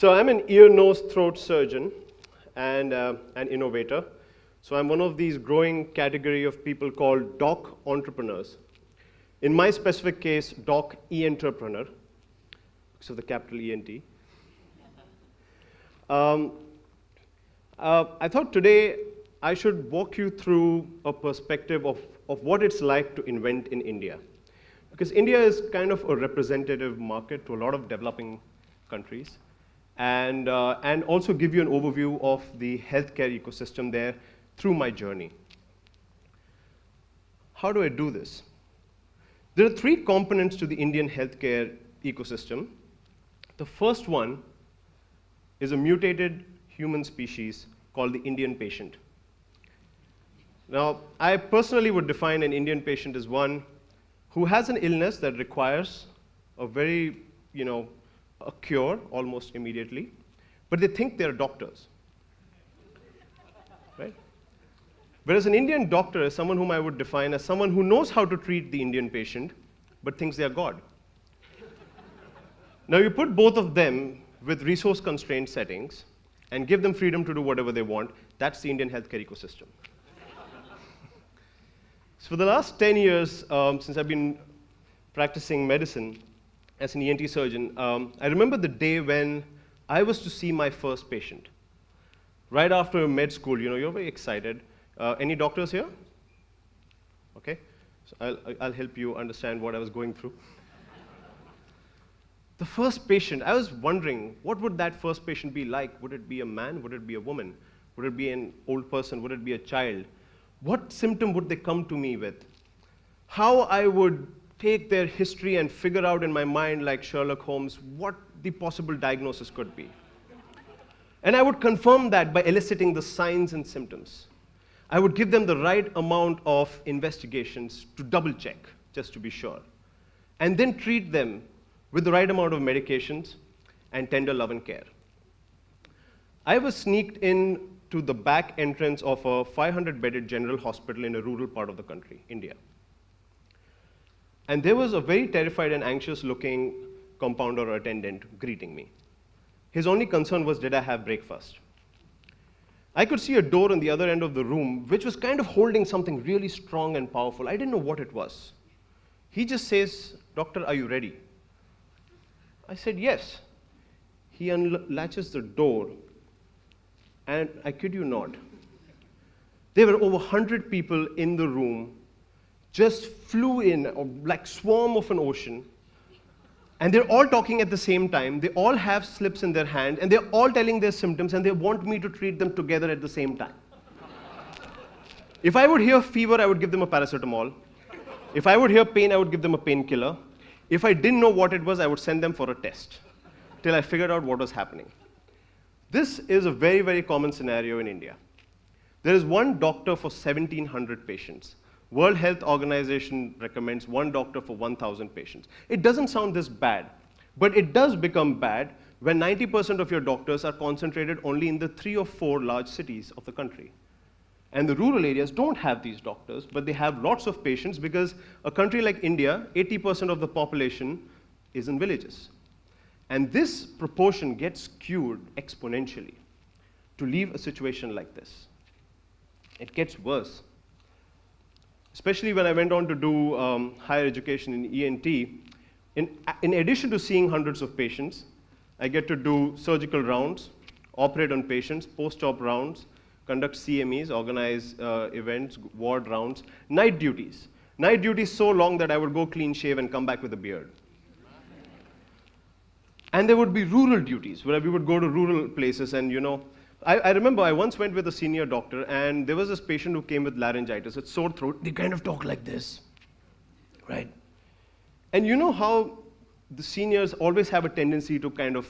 So I'm an ear, nose, throat surgeon and an innovator. So I'm one of these growing category of people called doc entrepreneurs. In my specific case, doc e-entrepreneur, because of the capital E-N-T. I thought today I should walk you through a perspective of what it's like to invent in India. Because India is kind of a representative market to a lot of developing countries. And also give you an overview of the healthcare ecosystem there through my journey. How do I do this? There are three components to the Indian healthcare ecosystem. The first one is a mutated human species called the Indian patient. Now, I personally would define an Indian patient as one who has an illness that requires a very, a cure almost immediately, but they think they're doctors, right? Whereas an Indian doctor is someone whom I would define as someone who knows how to treat the Indian patient, but thinks they are God. Now, you put both of them with resource-constrained settings and give them freedom to do whatever they want, that's the Indian healthcare ecosystem. So for the last 10 years, since I've been practicing medicine as an ENT surgeon, I remember the day when I was to see my first patient. Right after med school, you're very excited. Any doctors here? Okay, so I'll help you understand what I was going through. The first patient, I was wondering, what would that first patient be like? Would it be a man? Would it be a woman? Would it be an old person? Would it be a child? What symptom would they come to me with? How I would take their history and figure out in my mind, like Sherlock Holmes, what the possible diagnosis could be. And I would confirm that by eliciting the signs and symptoms. I would give them the right amount of investigations to double check, just to be sure. And then treat them with the right amount of medications and tender love and care. I was sneaked in to the back entrance of a 500-bedded general hospital in a rural part of the country, India. And there was a very terrified and anxious-looking compounder or attendant greeting me. His only concern was, did I have breakfast? I could see a door on the other end of the room, which was kind of holding something really strong and powerful. I didn't know what it was. He just says, "Doctor, are you ready?" I said, "Yes." He unlatches the door, and I kid you not, there were over 100 people in the room, just flew in like swarm of an ocean, and they're all talking at the same time. They all have slips in their hand, and they're all telling their symptoms, and they want me to treat them together at the same time. If I would hear fever, I would give them a paracetamol. If I would hear pain, I would give them a painkiller. If I didn't know what it was, I would send them for a test till I figured out what was happening. This is a very, very common scenario in India. There is one doctor for 1,700 patients. World Health Organization recommends one doctor for 1,000 patients. It doesn't sound this bad, but it does become bad when 90% of your doctors are concentrated only in the 3 or 4 large cities of the country. And the rural areas don't have these doctors, but they have lots of patients because a country like India, 80% of the population is in villages. And this proportion gets skewed exponentially to leave a situation like this. It gets worse. Especially when I went on to do higher education in ENT, in addition to seeing hundreds of patients, I get to do surgical rounds, operate on patients, post-op rounds, conduct CMEs, organize events, ward rounds, night duties. Night duties so long that I would go clean shave and come back with a beard. And there would be rural duties where we would go to rural places and, I remember I once went with a senior doctor and there was this patient who came with laryngitis, with sore throat. They kind of talk like this, right? And you know how the seniors always have a tendency to kind of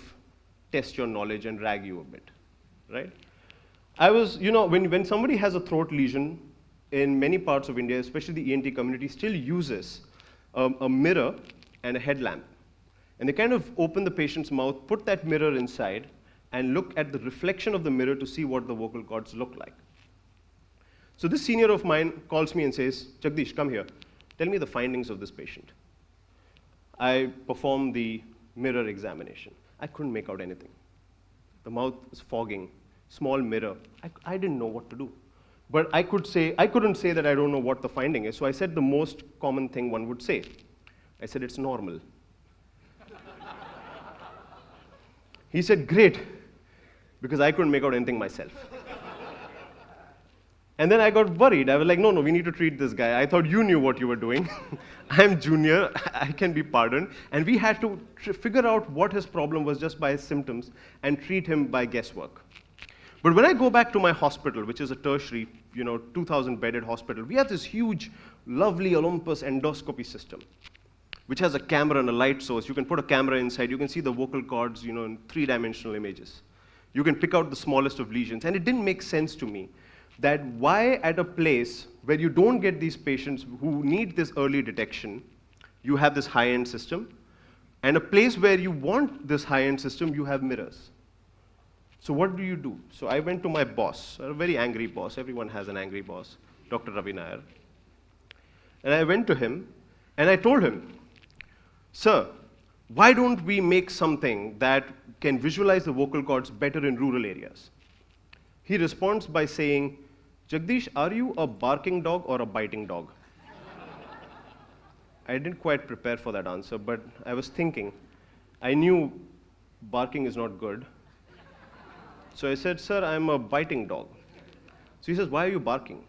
test your knowledge and rag you a bit, right? I was, when somebody has a throat lesion in many parts of India, especially the ENT community, still uses a mirror and a headlamp. And they kind of open the patient's mouth, put that mirror inside, and look at the reflection of the mirror to see what the vocal cords look like. So this senior of mine calls me and says, "Jagdish, come here. Tell me the findings of this patient." I performed the mirror examination. I couldn't make out anything. The mouth is fogging, small mirror. I didn't know what to do. But I couldn't say that I don't know what the finding is, so I said the most common thing one would say. I said, it's normal. He said, great, because I couldn't make out anything myself. And then I got worried. I was like, no, we need to treat this guy. I thought you knew what you were doing. I'm junior, I can be pardoned. And we had to figure out what his problem was just by his symptoms and treat him by guesswork. But when I go back to my hospital, which is a tertiary, 2,000-bedded hospital, we have this huge, lovely Olympus endoscopy system, which has a camera and a light source. You can put a camera inside. You can see the vocal cords, in three-dimensional images. You can pick out the smallest of lesions. And it didn't make sense to me that why at a place where you don't get these patients who need this early detection, you have this high-end system, and a place where you want this high-end system, you have mirrors. So what do you do? So I went to my boss, a very angry boss. Everyone has an angry boss, Dr. Ravi Nair. And I went to him, and I told him, sir, why don't we make something that can visualize the vocal cords better in rural areas? He responds by saying, Jagdish, are you a barking dog or a biting dog? I didn't quite prepare for that answer, but I was thinking. I knew barking is not good. So I said, sir, I'm a biting dog. So he says, why are you barking?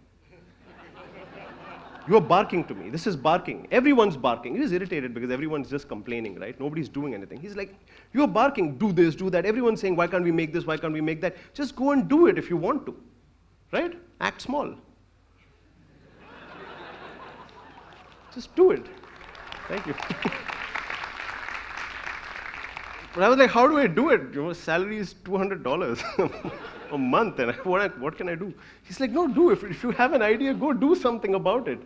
You are barking to me. This is barking. Everyone's barking. He was irritated because everyone's just complaining, right? Nobody's doing anything. He's like, you're barking. Do this, do that. Everyone's saying, why can't we make this? Why can't we make that? Just go and do it if you want to, right? Act small. Just do it. Thank you. But I was like, how do I do it? Salary is $200 a month, and what can I do? He's like, no, do it. If you have an idea, go do something about it.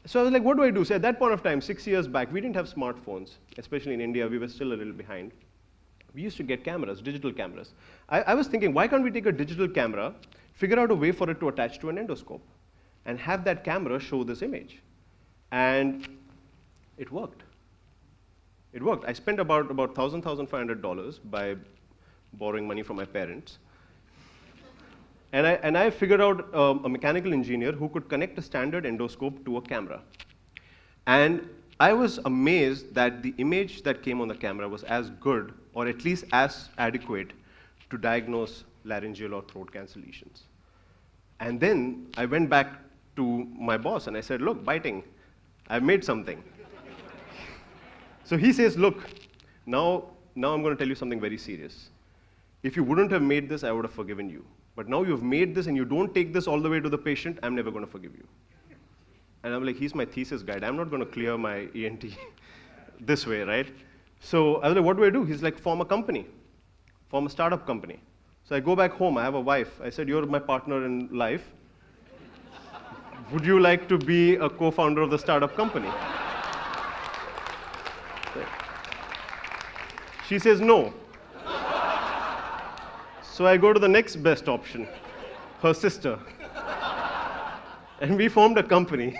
So I was like, what do I do? So at that point of time, 6 years back, we didn't have smartphones, especially in India. We were still a little behind. We used to get cameras, digital cameras. I was thinking, why can't we take a digital camera, figure out a way for it to attach to an endoscope, and have that camera show this image? And it worked. It worked. I spent about $1,000, $1,500 by borrowing money from my parents. And I figured out a mechanical engineer who could connect a standard endoscope to a camera. And I was amazed that the image that came on the camera was as good, or at least as adequate, to diagnose laryngeal or throat cancer lesions. And then I went back to my boss and I said, look, biting, I've made something. So he says, look, now I'm going to tell you something very serious. If you wouldn't have made this, I would have forgiven you. But now you've made this and you don't take this all the way to the patient, I'm never going to forgive you. And I'm like, he's my thesis guide. I'm not going to clear my ENT this way, right? So I was like, what do I do? He's like, form a company, form a startup company. So I go back home. I have a wife. I said, you're my partner in life. Would you like to be a co-founder of the startup company? She says no. So I go to the next best option, her sister. And we formed a company.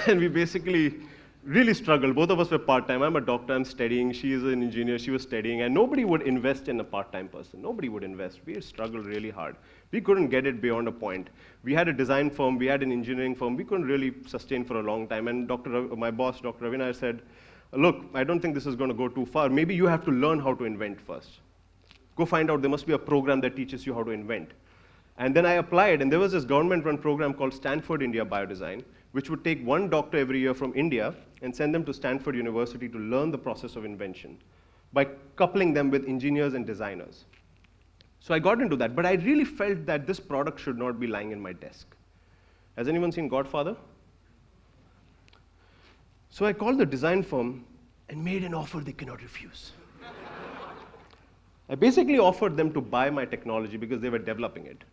And we basically really struggled. Both of us were part-time. I'm a doctor, I'm studying. She is an engineer, she was studying. And nobody would invest in a part-time person. Nobody would invest. We struggled really hard. We couldn't get it beyond a point. We had a design firm, we had an engineering firm. We couldn't really sustain for a long time. And my boss, Dr. Ravi Nair, said, look, I don't think this is going to go too far. Maybe you have to learn how to invent first. Go find out. There must be a program that teaches you how to invent. And then I applied, and there was this government-run program called Stanford India Biodesign, which would take one doctor every year from India and send them to Stanford University to learn the process of invention by coupling them with engineers and designers. So I got into that, but I really felt that this product should not be lying in my desk. Has anyone seen Godfather? So I called the design firm and made an offer they cannot refuse. I basically offered them to buy my technology because they were developing it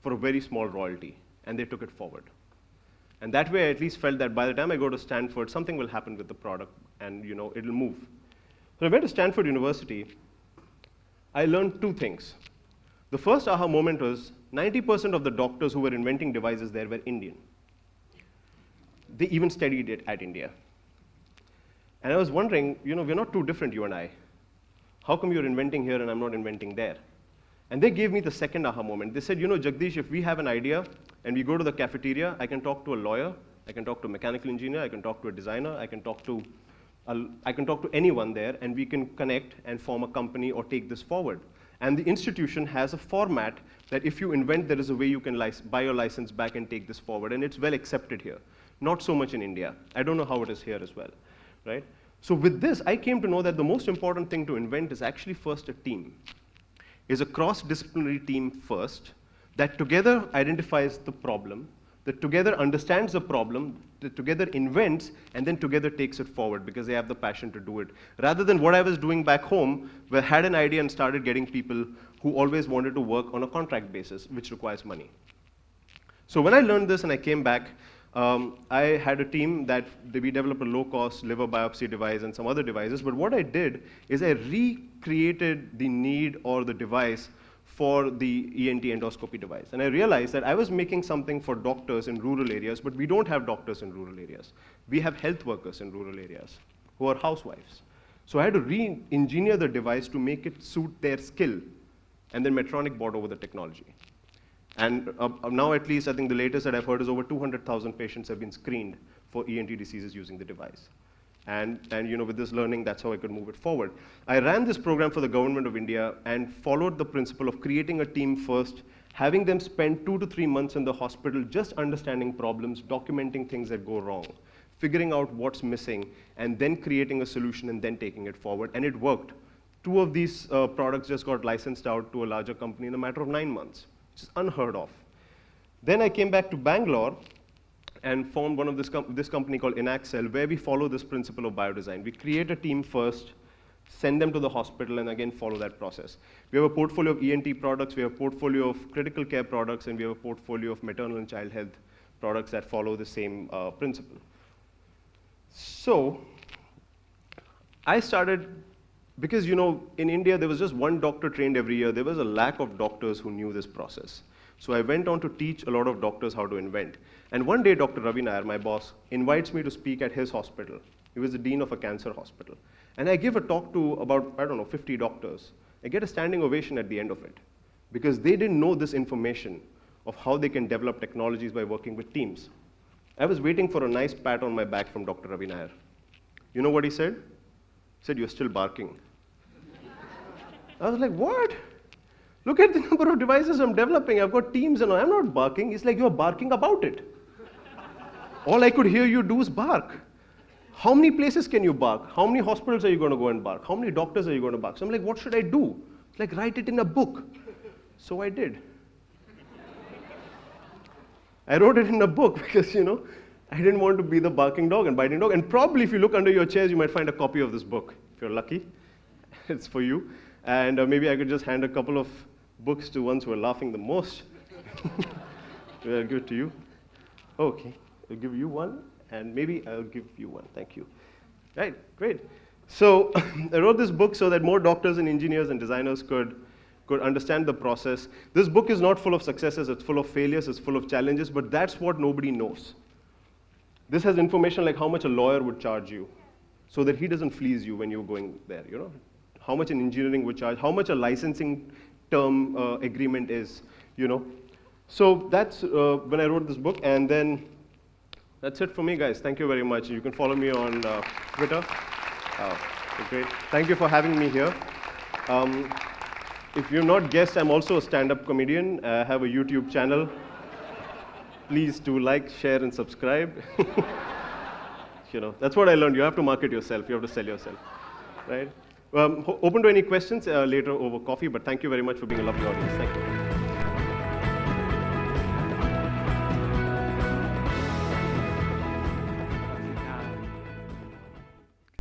for a very small royalty, and they took it forward. And that way I at least felt that by the time I go to Stanford, something will happen with the product and it'll move. So I went to Stanford University. I learned two things. The first aha moment was 90% of the doctors who were inventing devices there were Indian. They even studied it at India. And I was wondering, we're not too different, you and I. How come you're inventing here and I'm not inventing there? And they gave me the second aha moment. They said, Jagdish, if we have an idea and we go to the cafeteria, I can talk to a lawyer, I can talk to a mechanical engineer, I can talk to a designer, I can talk to anyone there, and we can connect and form a company or take this forward. And the institution has a format that if you invent, there is a way you can buy your license back and take this forward, and it's well accepted here. Not so much in India. I don't know how it is here as well, right? So with this, I came to know that the most important thing to invent is actually first a team. Is a cross-disciplinary team first that together identifies the problem, that together understands the problem, that together invents, and then together takes it forward because they have the passion to do it. Rather than what I was doing back home, where I had an idea and started getting people who always wanted to work on a contract basis, which requires money. So when I learned this and I came back, I had a team that we developed a low-cost liver biopsy device and some other devices, but what I did is I recreated the need or the device for the ENT endoscopy device. And I realized that I was making something for doctors in rural areas, but we don't have doctors in rural areas. We have health workers in rural areas who are housewives. So I had to re-engineer the device to make it suit their skill, and then Medtronic bought over the technology. And now at least, I think the latest that I've heard is over 200,000 patients have been screened for ENT diseases using the device. And with this learning, that's how I could move it forward. I ran this program for the government of India and followed the principle of creating a team first, having them spend 2 to 3 months in the hospital just understanding problems, documenting things that go wrong, figuring out what's missing, and then creating a solution and then taking it forward. And it worked. 2 of these products just got licensed out to a larger company in a matter of 9 months. Which is unheard of. Then I came back to Bangalore and formed one of this company called Inaxcel, where we follow this principle of biodesign. We create a team first, send them to the hospital, and again follow that process. We have a portfolio of ENT products, we have a portfolio of critical care products, and we have a portfolio of maternal and child health products that follow the same principle. So I started, because in India there was just one doctor trained every year. There was a lack of doctors who knew this process. So I went on to teach a lot of doctors how to invent. And one day Dr. Ravi Nair, my boss, invites me to speak at his hospital. He was the dean of a cancer hospital. And I give a talk to about, 50 doctors. I get a standing ovation at the end of it because they didn't know this information of how they can develop technologies by working with teams. I was waiting for a nice pat on my back from Dr. Ravi Nair. You know what he said? He said, "You're still barking." I was like, what? Look at the number of devices I'm developing. I've got teams and I'm not barking. He's like, you're barking about it. All I could hear you do is bark. How many places can you bark? How many hospitals are you going to go and bark? How many doctors are you going to bark? So I'm like, what should I do? It's like, write it in a book. So I did. I wrote it in a book because, I didn't want to be the barking dog and biting dog. And probably if you look under your chairs, you might find a copy of this book. If you're lucky, it's for you. And maybe I could just hand a couple of books to ones who are laughing the most. I'll give it to you. Okay, I'll give you one, and maybe I'll give you one. Thank you. Right, great. So I wrote this book so that more doctors and engineers and designers could understand the process. This book is not full of successes, it's full of failures, it's full of challenges, but that's what nobody knows. This has information like how much a lawyer would charge you so that he doesn't fleece you when you're going there, How much an engineering would charge, how much a licensing term agreement is, So that's when I wrote this book, and then that's it for me, guys. Thank you very much. You can follow me on Twitter. Great. Thank you for having me here. If you've not guessed, I'm also a stand-up comedian. I have a YouTube channel. Please do like, share, and subscribe. That's what I learned. You have to market yourself. You have to sell yourself, right? Open to any questions later over coffee, but thank you very much for being a lovely audience. Thank you.